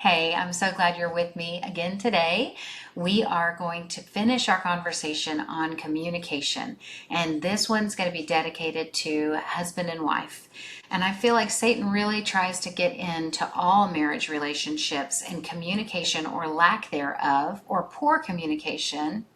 Hey, I'm so glad you're with me again today. We are going to finish our conversation on communication, and this one's going to be dedicated to husband and wife. And I feel like Satan really tries to get into all marriage relationships, and communication or lack thereof, or poor communication,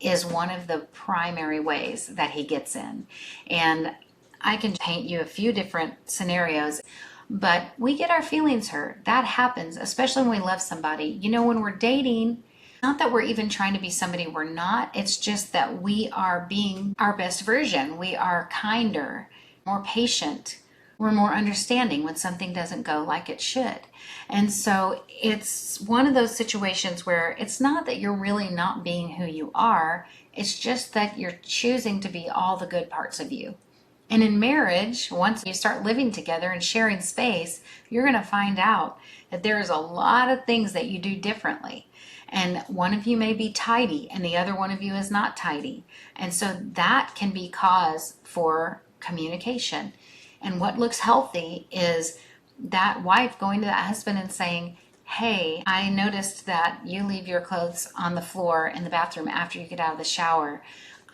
is one of the primary ways that he gets in. And I can paint you a few different scenarios, but we get our feelings hurt. That happens, especially when we love somebody. When we're dating, not that we're even trying to be somebody we're not, it's just that we are being our best version. We are kinder, more patient. We're more understanding when something doesn't go like it should. And so it's one of those situations where it's not that you're really not being who you are, it's just that you're choosing to be all the good parts of you. And in marriage, once you start living together and sharing space, you're going to find out that there is a lot of things that you do differently. And one of you may be tidy and the other one of you is not tidy. And so that can be cause for communication. And what looks healthy is that wife going to that husband and saying, "Hey, I noticed that you leave your clothes on the floor in the bathroom after you get out of the shower.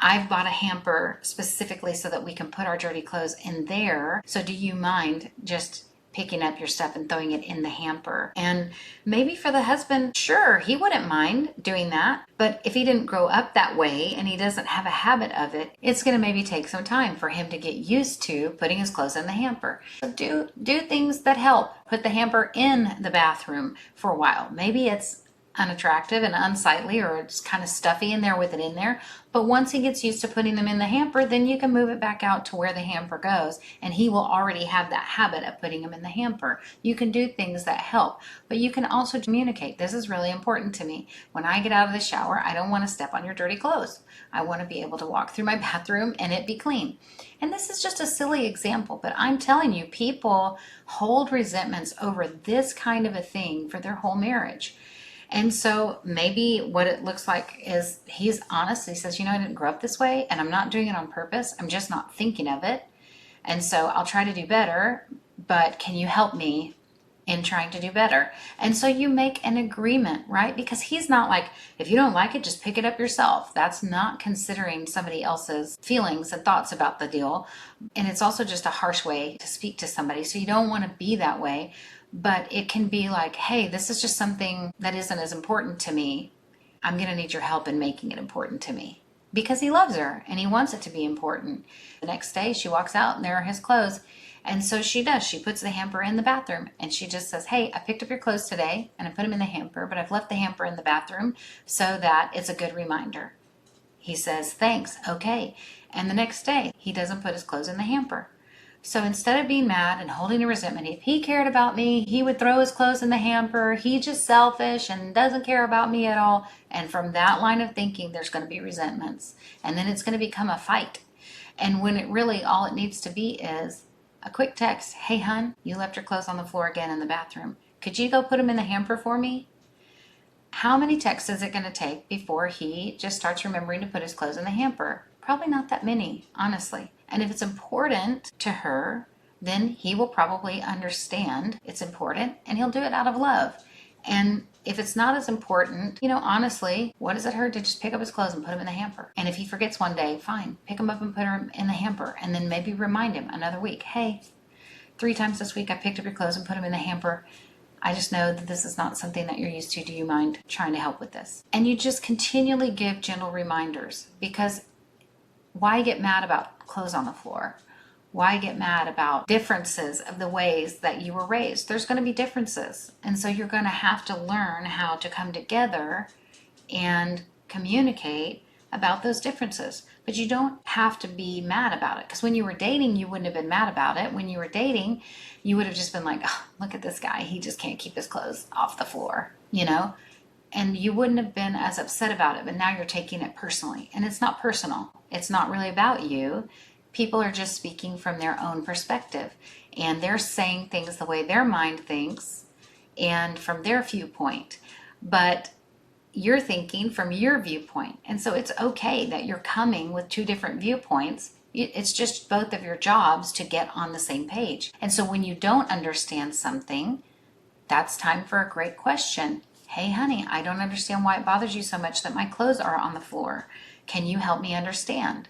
I've bought a hamper specifically so that we can put our dirty clothes in there. So do you mind just picking up your stuff and throwing it in the hamper?" And maybe for the husband, sure, he wouldn't mind doing that. But if he didn't grow up that way and he doesn't have a habit of it, it's going to maybe take some time for him to get used to putting his clothes in the hamper. So do things that help. Put the hamper in the bathroom for a while. Maybe it's unattractive and unsightly, or it's kind of stuffy in there with it in there. But once he gets used to putting them in the hamper, then you can move it back out to where the hamper goes, and he will already have that habit of putting them in the hamper. You can do things that help, but you can also communicate. This is really important to me. When I get out of the shower, I don't want to step on your dirty clothes. I want to be able to walk through my bathroom and it be clean. And this is just a silly example, but I'm telling you, people hold resentments over this kind of a thing for their whole marriage. And so maybe what it looks like is he's honest. He says, I didn't grow up this way and I'm not doing it on purpose. I'm just not thinking of it. And so I'll try to do better, but can you help me in trying to do better? And so you make an agreement, right? Because he's not like, if you don't like it, just pick it up yourself. That's not considering somebody else's feelings and thoughts about the deal. And it's also just a harsh way to speak to somebody. So you don't want to be that way. But it can be like, hey, this is just something that isn't as important to me. I'm going to need your help in making it important to me. Because he loves her and he wants it to be important. The next day she walks out and there are his clothes. And so she does. She puts the hamper in the bathroom and she just says, "Hey, I picked up your clothes today and I put them in the hamper, but I've left the hamper in the bathroom so that it's a good reminder." He says, "Thanks, okay." And the next day he doesn't put his clothes in the hamper. So instead of being mad and holding a resentment, if he cared about me, he would throw his clothes in the hamper. He's just selfish and doesn't care about me at all. And from that line of thinking, there's going to be resentments. And then it's going to become a fight. And when it really, all it needs to be is a quick text. "Hey, hun, you left your clothes on the floor again in the bathroom. Could you go put them in the hamper for me?" How many texts is it going to take before he just starts remembering to put his clothes in the hamper? Probably not that many, honestly. And if it's important to her, then he will probably understand it's important and he'll do it out of love. And if it's not as important, honestly, what does it hurt to just pick up his clothes and put them in the hamper? And if he forgets one day, fine, pick them up and put them in the hamper. And then maybe remind him another week, "Hey, 3 times this week I picked up your clothes and put them in the hamper. I just know that this is not something that you're used to. Do you mind trying to help with this?" And you just continually give gentle reminders, because why get mad about clothes on the floor? Why get mad about differences of the ways that you were raised? There's going to be differences. And so you're going to have to learn how to come together and communicate about those differences. But you don't have to be mad about it. Because when you were dating, you wouldn't have been mad about it. When you were dating, you would have just been like, "Oh, look at this guy. He just can't keep his clothes off the floor," And you wouldn't have been as upset about it. But now you're taking it personally. And it's not personal. It's not really about you. People are just speaking from their own perspective. And they're saying things the way their mind thinks and from their viewpoint. But you're thinking from your viewpoint. And so it's okay that you're coming with two different viewpoints. It's just both of your jobs to get on the same page. And so when you don't understand something, that's time for a great question. Hey, honey, I don't understand why it bothers you so much that my clothes are on the floor. Can you help me understand?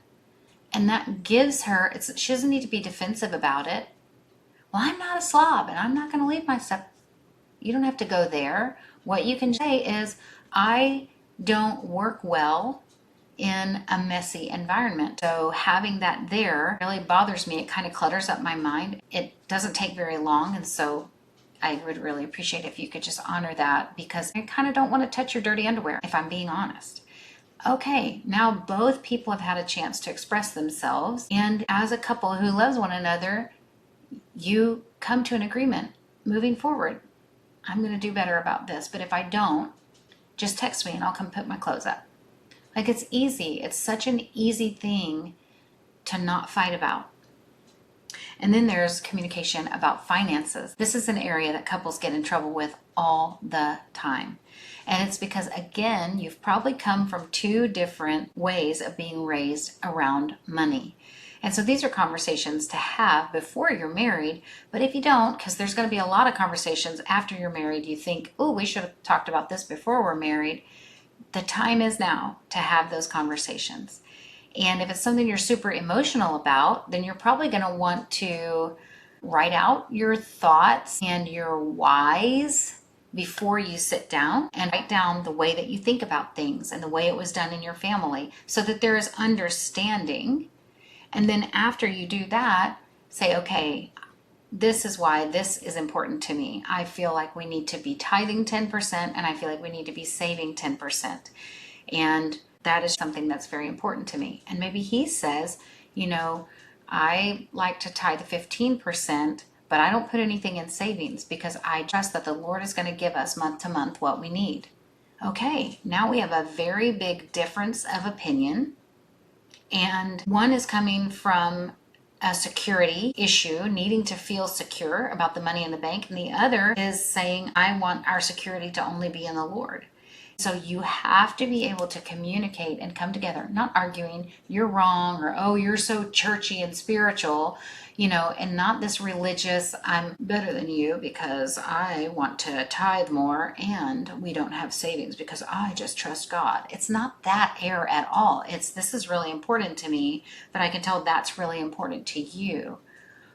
And that gives her, she doesn't need to be defensive about it. Well, I'm not a slob and I'm not going to leave my stuff. You don't have to go there. What you can say is, I don't work well in a messy environment. So having that there really bothers me. It kind of clutters up my mind. It doesn't take very long. And so I would really appreciate if you could just honor that, because I kind of don't want to touch your dirty underwear, if I'm being honest. Okay, now both people have had a chance to express themselves. And as a couple who loves one another, you come to an agreement moving forward. I'm going to do better about this, but if I don't, just text me and I'll come put my clothes up. Like, it's easy. It's such an easy thing to not fight about. And then there's communication about finances. This is an area that couples get in trouble with all the time. And it's because, again, you've probably come from two different ways of being raised around money. And so these are conversations to have before you're married. But if you don't, because there's going to be a lot of conversations after you're married, you think, oh, we should have talked about this before we're married. The time is now to have those conversations. And if it's something you're super emotional about, then you're probably going to want to write out your thoughts and your whys before you sit down, and write down the way that you think about things and the way it was done in your family, so that there is understanding. And then after you do that, say, okay, this is why this is important to me. I feel like we need to be tithing 10%, and I feel like we need to be saving 10%. And that is something that's very important to me. And maybe he says, I like to tithe 15%, but I don't put anything in savings because I trust that the Lord is going to give us month to month what we need. Okay, now we have a very big difference of opinion. And one is coming from a security issue, needing to feel secure about the money in the bank. And the other is saying, I want our security to only be in the Lord. So you have to be able to communicate and come together, not arguing, you're wrong, or, oh, you're so churchy and spiritual, and not this religious, I'm better than you because I want to tithe more and we don't have savings because I just trust God. It's not that air at all. This is really important to me, but I can tell that's really important to you.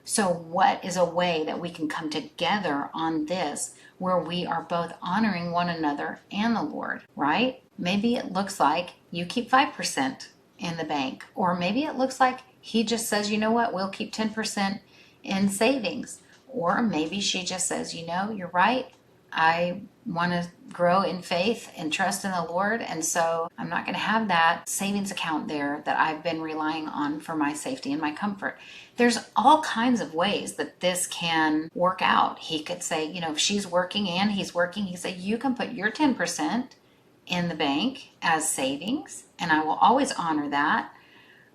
So what is a way that we can come together on this where we are both honoring one another and the Lord, right? Maybe it looks like you keep 5% in the bank, or maybe it looks like he just says, you know what, we'll keep 10% in savings. Or maybe she just says, you're right. I want to grow in faith and trust in the Lord. And so I'm not going to have that savings account there that I've been relying on for my safety and my comfort. There's all kinds of ways that this can work out. He could say, if she's working and he's working, he said, you can put your 10% in the bank as savings, and I will always honor that.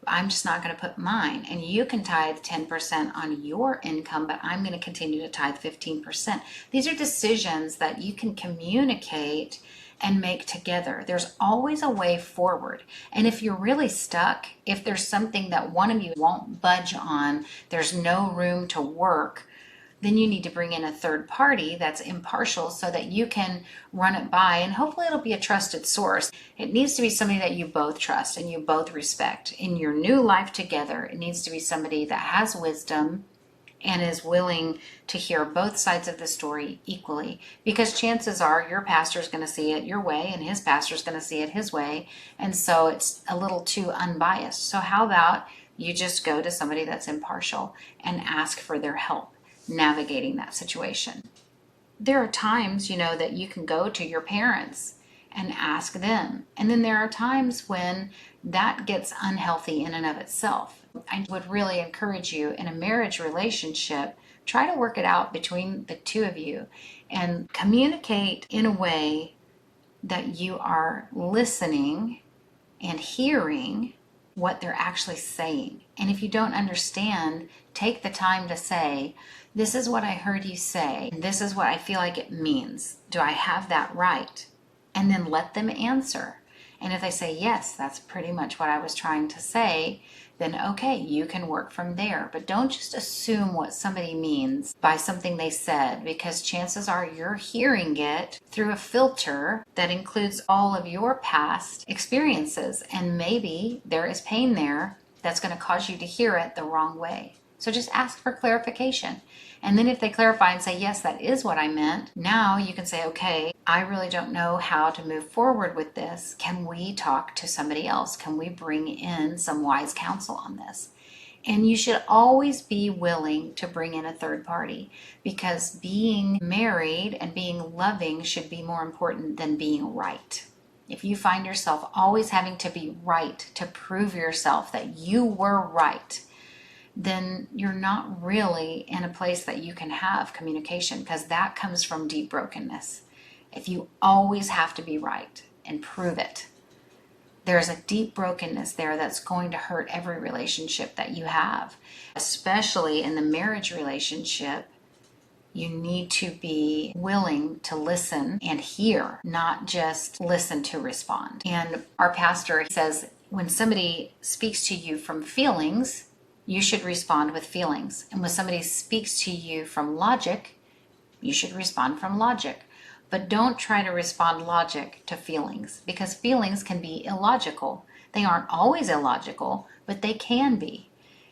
I'm just not going to put mine. And you can tithe 10% on your income, but I'm going to continue to tithe 15%. These are decisions that you can communicate and make together. There's always a way forward. And if you're really stuck, if there's something that one of you won't budge on, there's no room to work, then you need to bring in a third party that's impartial so that you can run it by, and hopefully it'll be a trusted source. It needs to be somebody that you both trust and you both respect. In your new life together, it needs to be somebody that has wisdom and is willing to hear both sides of the story equally, because chances are your pastor's going to see it your way and his pastor's going to see it his way, and so it's a little too unbiased. So how about you just go to somebody that's impartial and ask for their help navigating that situation. There are times, that you can go to your parents and ask them. And then there are times when that gets unhealthy in and of itself. I would really encourage you, in a marriage relationship, try to work it out between the two of you and communicate in a way that you are listening and hearing what they're actually saying. And if you don't understand, take the time to say, this is what I heard you say. This is what I feel like it means. Do I have that right? And then let them answer. And if they say, yes, that's pretty much what I was trying to say, then okay, you can work from there. But don't just assume what somebody means by something they said, because chances are you're hearing it through a filter that includes all of your past experiences. And maybe there is pain there that's going to cause you to hear it the wrong way. So just ask for clarification. And then if they clarify and say, yes, that is what I meant, now you can say, okay, I really don't know how to move forward with this. Can we talk to somebody else? Can we bring in some wise counsel on this? And you should always be willing to bring in a third party, because being married and being loving should be more important than being right. If you find yourself always having to be right to prove yourself that you were right, then you're not really in a place that you can have communication, because that comes from deep brokenness. If you always have to be right and prove it, there's a deep brokenness there that's going to hurt every relationship that you have, especially in the marriage relationship. You need to be willing to listen and hear, not just listen to respond. And our pastor says, when somebody speaks to you from feelings, you should respond with feelings. And when somebody speaks to you from logic, you should respond from logic. But don't try to respond logic to feelings, because feelings can be illogical. They aren't always illogical, but they can be.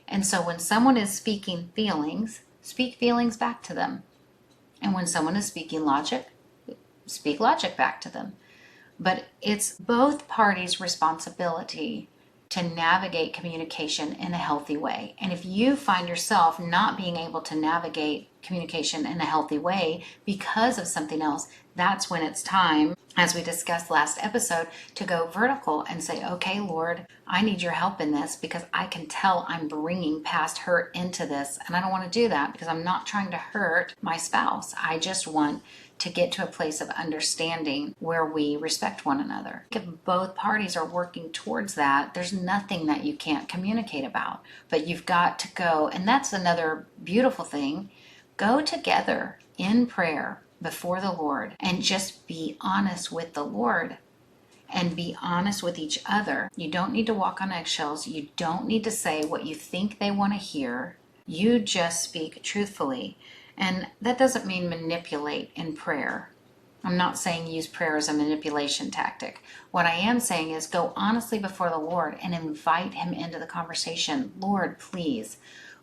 And so when someone is speaking feelings, speak feelings back to them. And when someone is speaking logic, speak logic back to them. But it's both parties' responsibility to navigate communication in a healthy way. And if you find yourself not being able to navigate communication in a healthy way because of something else, that's when it's time, as we discussed last episode, to go vertical and say, okay, Lord, I need your help in this, because I can tell I'm bringing past hurt into this. And I don't want to do that, because I'm not trying to hurt my spouse. I just want to get to a place of understanding where we respect one another. If both parties are working towards that, there's nothing that you can't communicate about. But you've got to go, and that's another beautiful thing, go together in prayer before the Lord and just be honest with the Lord and be honest with each other. You don't need to walk on eggshells. You don't need to say what you think they want to hear. You just speak truthfully. And that doesn't mean manipulate in prayer. I'm not saying use prayer as a manipulation tactic. What I am saying is go honestly before the Lord and invite him into the conversation. Lord, please,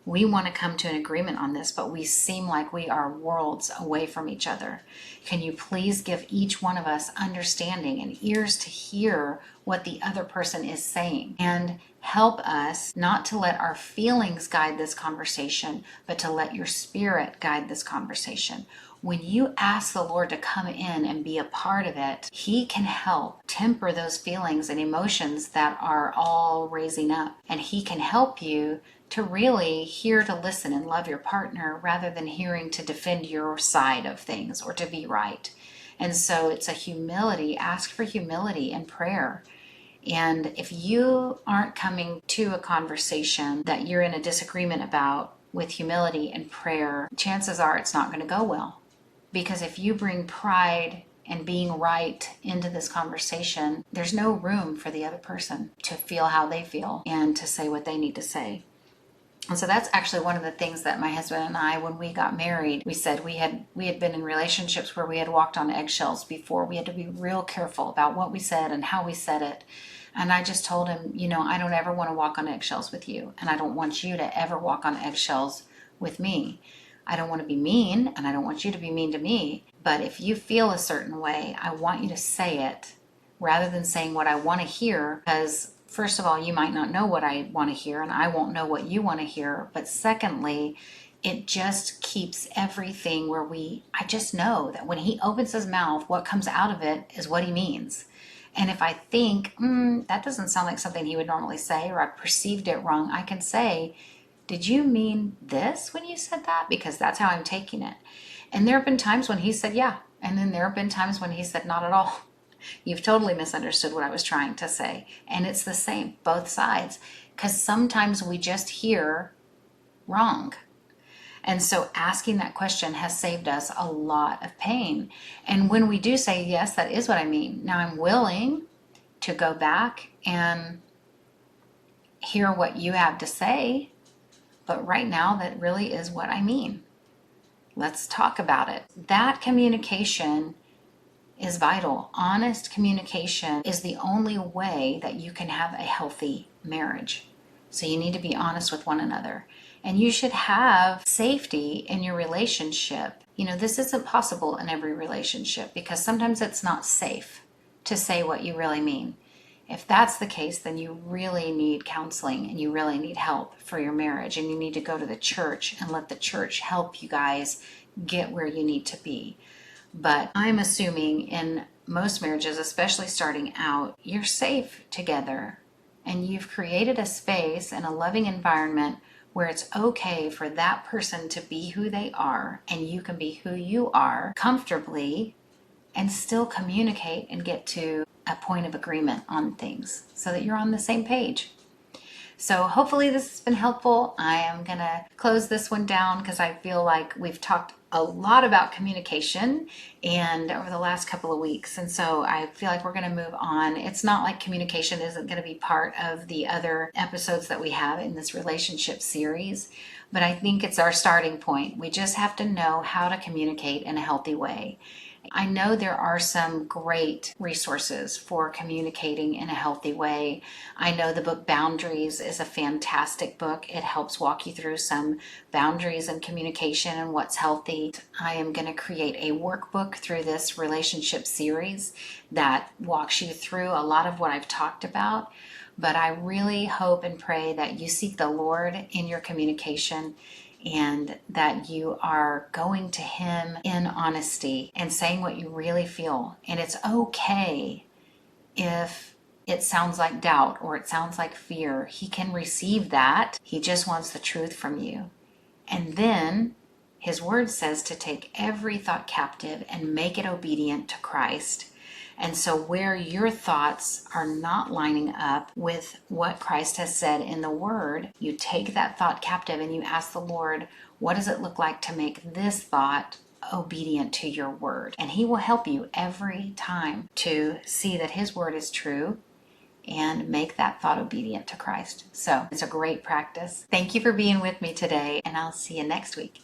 we want to come to an agreement on this, but we seem like we are worlds away from each other. Can you please give each one of us understanding and ears to hear what the other person is saying, and help us not to let our feelings guide this conversation, but to let your spirit guide this conversation. When you ask the Lord to come in and be a part of it, he can help temper those feelings and emotions that are all raising up. And he can help you to really hear to listen and love your partner, rather than hearing to defend your side of things or to be right. And so it's a humility. Ask for humility in prayer. And if you aren't coming to a conversation that you're in a disagreement about with humility and prayer, chances are it's not going to go well. Because if you bring pride and being right into this conversation, there's no room for the other person to feel how they feel and to say what they need to say. And so that's actually one of the things that my husband and I, when we got married, we said we had been in relationships where we had walked on eggshells before. We had to be real careful about what we said and how we said it. And I just told him, I don't ever want to walk on eggshells with you. And I don't want you to ever walk on eggshells with me. I don't want to be mean, and I don't want you to be mean to me. But if you feel a certain way, I want you to say it rather than saying what I want to hear, because first of all, you might not know what I want to hear, and I won't know what you want to hear. But secondly, it just keeps everything where I just know that when he opens his mouth, what comes out of it is what he means. And if I think, that doesn't sound like something he would normally say, or I perceived it wrong, I can say, did you mean this when you said that? Because that's how I'm taking it. And there have been times when he said, yeah. And then there have been times when he said, not at all. You've totally misunderstood what I was trying to say. And it's the same, both sides. Because sometimes we just hear wrong. And so asking that question has saved us a lot of pain. And when we do say, yes, that is what I mean, now I'm willing to go back and hear what you have to say, but right now that really is what I mean. Let's talk about it. That communication is vital. Honest communication is the only way that you can have a healthy marriage. So you need to be honest with one another. And you should have safety in your relationship. This isn't possible in every relationship because sometimes it's not safe to say what you really mean. If that's the case, then you really need counseling and you really need help for your marriage. And you need to go to the church and let the church help you guys get where you need to be. But I'm assuming in most marriages, especially starting out, you're safe together and you've created a space and a loving environment where it's okay for that person to be who they are and you can be who you are comfortably and still communicate and get to a point of agreement on things so that you're on the same page. So hopefully this has been helpful. I am going to close this one down because I feel like we've talked a lot about communication and over the last couple of weeks. And so I feel like we're going to move on. It's not like communication isn't going to be part of the other episodes that we have in this relationship series, but I think it's our starting point. We just have to know how to communicate in a healthy way. I know there are some great resources for communicating in a healthy way. I know the book Boundaries is a fantastic book. It helps walk you through some boundaries in communication and what's healthy. I am going to create a workbook through this relationship series that walks you through a lot of what I've talked about. But I really hope and pray that you seek the Lord in your communication and that you are going to Him in honesty and saying what you really feel. And it's okay if it sounds like doubt or it sounds like fear. He can receive that. He just wants the truth from you. And then His word says to take every thought captive and make it obedient to Christ. And so where your thoughts are not lining up with what Christ has said in the Word, you take that thought captive and you ask the Lord, what does it look like to make this thought obedient to your Word? And He will help you every time to see that His Word is true and make that thought obedient to Christ. So it's a great practice. Thank you for being with me today, and I'll see you next week.